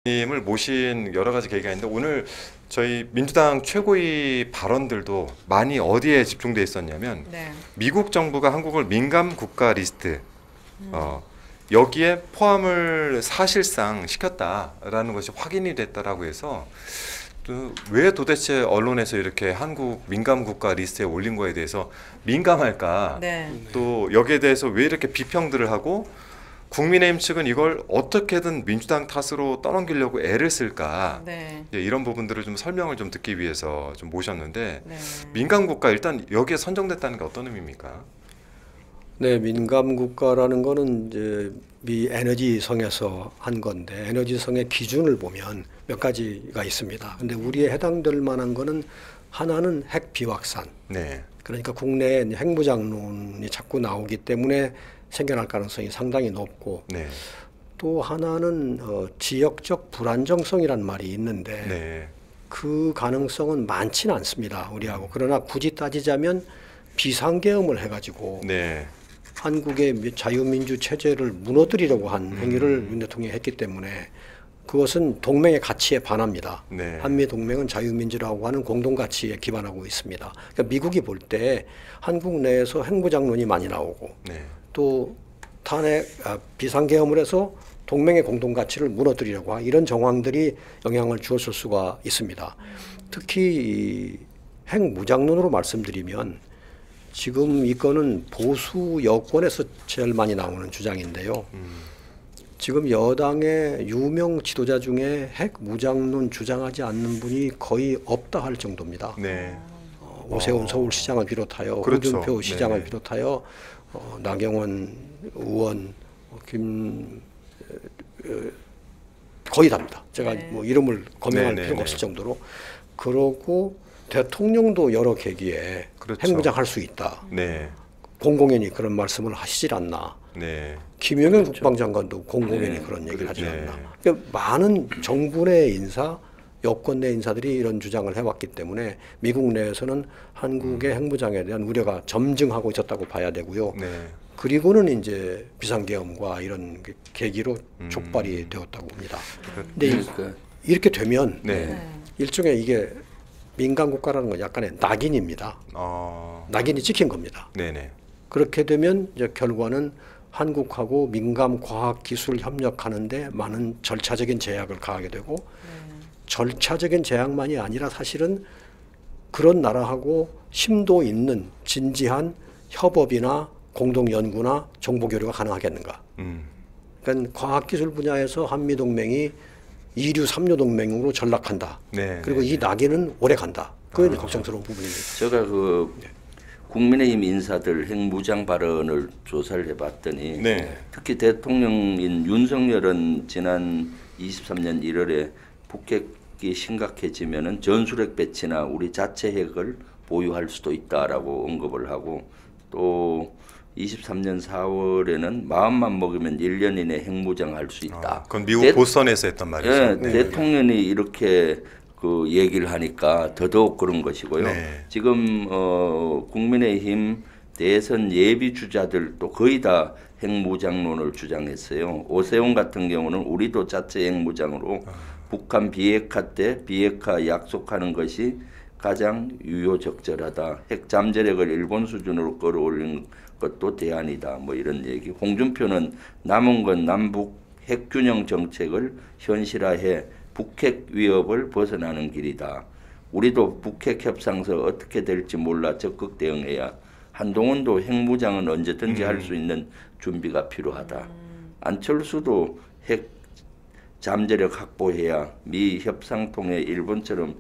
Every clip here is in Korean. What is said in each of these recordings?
님을 모신 여러 가지 계기가 있는데 오늘 저희 민주당 최고위 발언들도 많이 어디에 집중돼 있었냐면 네. 미국 정부가 한국을 민감 국가 리스트 여기에 포함을 사실상 시켰다라는 것이 확인이 됐다라고 해서 왜 도대체 언론에서 이렇게 한국 민감 국가 리스트에 올린 거에 대해서 민감할까? 네. 또 여기에 대해서 왜 이렇게 비평들을 하고 국민의힘 측은 이걸 어떻게든 민주당 탓으로 떠넘기려고 애를 쓸까? 네. 이런 부분들을 좀 설명을 좀 듣기 위해서 좀 모셨는데 네. 민감 국가 일단 여기에 선정됐다는 게 어떤 의미입니까? 네, 민감 국가라는 거는 이제 미 에너지성에서 한 건데 에너지성의 기준을 보면 몇 가지가 있습니다. 근데 우리에 해당될 만한 거는 하나는 핵 비확산. 네. 그러니까 국내에 핵무장론이 자꾸 나오기 때문에 생겨날 가능성이 상당히 높고 네. 또 하나는 지역적 불안정성이란 말이 있는데 네. 그 가능성은 많지는 않습니다. 우리하고. 그러나 굳이 따지자면 비상계엄을 해가지고 네. 한국의 자유민주 체제를 무너뜨리려고 한 행위를 윤 대통령이 했기 때문에 그것은 동맹의 가치에 반합니다. 네. 한미동맹은 자유민주라고 하는 공동가치에 기반하고 있습니다. 그러니까 미국이 볼 때 한국 내에서 핵무장론이 많이 나오고 네. 또 비상계엄을 해서 동맹의 공동가치를 무너뜨리려고 하는 이런 정황들이 영향을 주었을 수가 있습니다. 특히 이 핵무장론으로 말씀드리면 지금 이 건은 보수 여권에서 제일 많이 나오는 주장인데요. 지금 여당의 유명 지도자 중에 핵 무장론 주장하지 않는 분이 거의 없다 할 정도입니다. 네. 오세훈 서울시장을 비롯하여 그렇죠. 홍준표 시장을 네네. 비롯하여 나경원 의원, 거의 답니다. 제가 네. 뭐 이름을 거명할 네네네. 필요가 없을 정도로. 그러고 대통령도 여러 계기에 그렇죠. 핵무장할 수 있다. 네. 공공연히 그런 말씀을 하시질 않나. 네. 김영현 국방장관도 공공연히 그런 얘기를 하지 네. 않나. 그러니까 많은 정부 내 인사, 여권 내 인사들이 이런 주장을 해왔기 때문에 미국 내에서는 한국의 핵무장에 대한 우려가 점증하고 있었다고 봐야 되고요. 네. 그리고는 이제 비상계엄과 이런 계기로 촉발이 되었다고 봅니다. 근데 이렇게 되면 네. 일종의 이게 민간 국가라는 건 약간의 낙인입니다. 낙인이 찍힌 겁니다. 네네. 그렇게 되면 이제 결과는 한국하고 민감 과학 기술 협력하는데 많은 절차적인 제약을 가하게 되고 절차적인 제약만이 아니라 사실은 그런 나라하고 심도 있는 진지한 협업이나 공동 연구나 정보 교류가 가능하겠는가? 그러니까 과학 기술 분야에서 한미 동맹이 2류, 3류 동맹으로 전락한다. 네. 그리고 이 낙인은 오래 간다. 그게 이제 걱정스러운 부분입니다. 제가 국민의힘 인사들 핵무장 발언을 조사를 해봤더니 네. 특히 대통령인 윤석열은 지난 23년 1월에 북핵이 심각해지면은 전술핵 배치나 우리 자체 핵을 보유할 수도 있다라고 언급을 하고 또 23년 4월에는 마음만 먹으면 1년 이내 핵무장할 수 있다. 그건 미국 보선에서 했던 말이죠. 예, 네. 대통령이 이렇게 그 얘기를 하니까 더더욱 그런 것이고요. 네. 지금 국민의힘 대선 예비 주자들도 거의 다 핵무장론을 주장했어요. 오세훈 같은 경우는 우리도 자체 핵무장으로 북한 비핵화 때 비핵화 약속하는 것이 가장 유효적절하다. 핵 잠재력을 일본 수준으로 끌어올리는 것도 대안이다. 뭐 이런 얘기. 홍준표는 남은 건 남북 핵균형 정책을 현실화해 북핵 위협을 벗어나는 길이다. 우리도 북핵 협상서 어떻게 될지 몰라 적극 대응해야 한동훈도 핵무장은 언제든지 할 수 있는 준비가 필요하다. 안철수도 핵 잠재력 확보해야 미 협상통에 일본처럼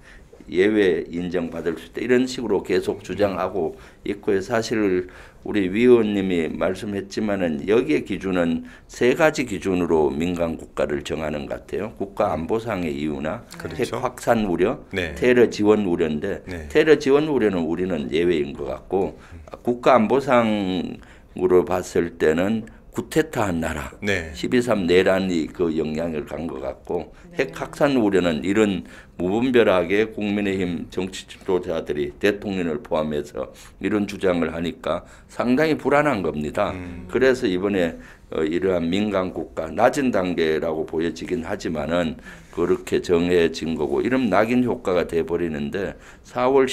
예외 인정받을 수 있다. 이런 식으로 계속 주장하고 있고요. 사실 우리 위원님이 말씀했지만은 여기에 기준은 세 가지 기준으로 민간 국가를 정하는 것 같아요. 국가 안보상의 이유나 그렇죠. 핵 확산 우려, 네. 테러 지원 우려인데 네. 테러 지원 우려는 우리는 예외인 것 같고 국가 안보상으로 봤을 때는 쿠데타한 나라, 네. 12.3 내란이 그 영향을 간 것 같고 핵 확산 우려는 이런 무분별하게 국민의힘 정치 지도자들이 대통령을 포함해서 이런 주장을 하니까 상당히 불안한 겁니다. 그래서 이번에 이러한 민간 국가 낮은 단계라고 보여지긴 하지만은 그렇게 정해진 거고 이런 낙인 효과가 돼 버리는데 4월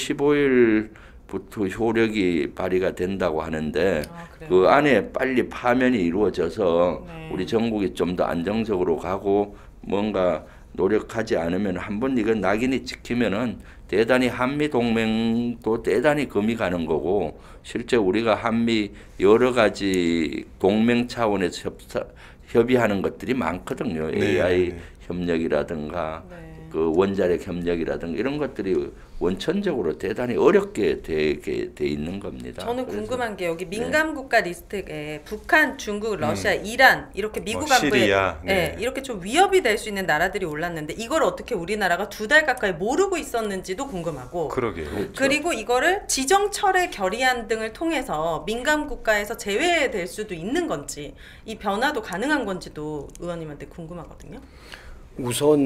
15일부터 효력이 발휘가 된다고 하는데 그 안에 빨리 파면이 이루어져서 네. 우리 전국이 좀 더 안정적으로 가고 뭔가 노력하지 않으면 한번 이거 낙인이 찍히면은 대단히 한미 동맹도 대단히 금이 가는 거고 실제 우리가 한미 여러 가지 동맹 차원에서 협의하는 것들이 많거든요. 네. AI 협력이라든가 네. 그 원자력 협력이라든가 이런 것들이 원천적으로 대단히 어렵게 되게 돼 있는 겁니다. 저는 그래서 궁금한 게 여기 민감 국가 리스트에 북한, 중국, 러시아, 이란 이렇게 미국 안보에 시리아, 네. 이렇게 좀 위협이 될 수 있는 나라들이 올랐는데 이걸 어떻게 우리나라가 2달 가까이 모르고 있었는지도 궁금하고 그러게요. 그리고 이거를 지정철회 결의안 등을 통해서 민감 국가에서 제외될 수도 있는 건지 이 변화도 가능한 건지도 의원님한테 궁금하거든요. 우선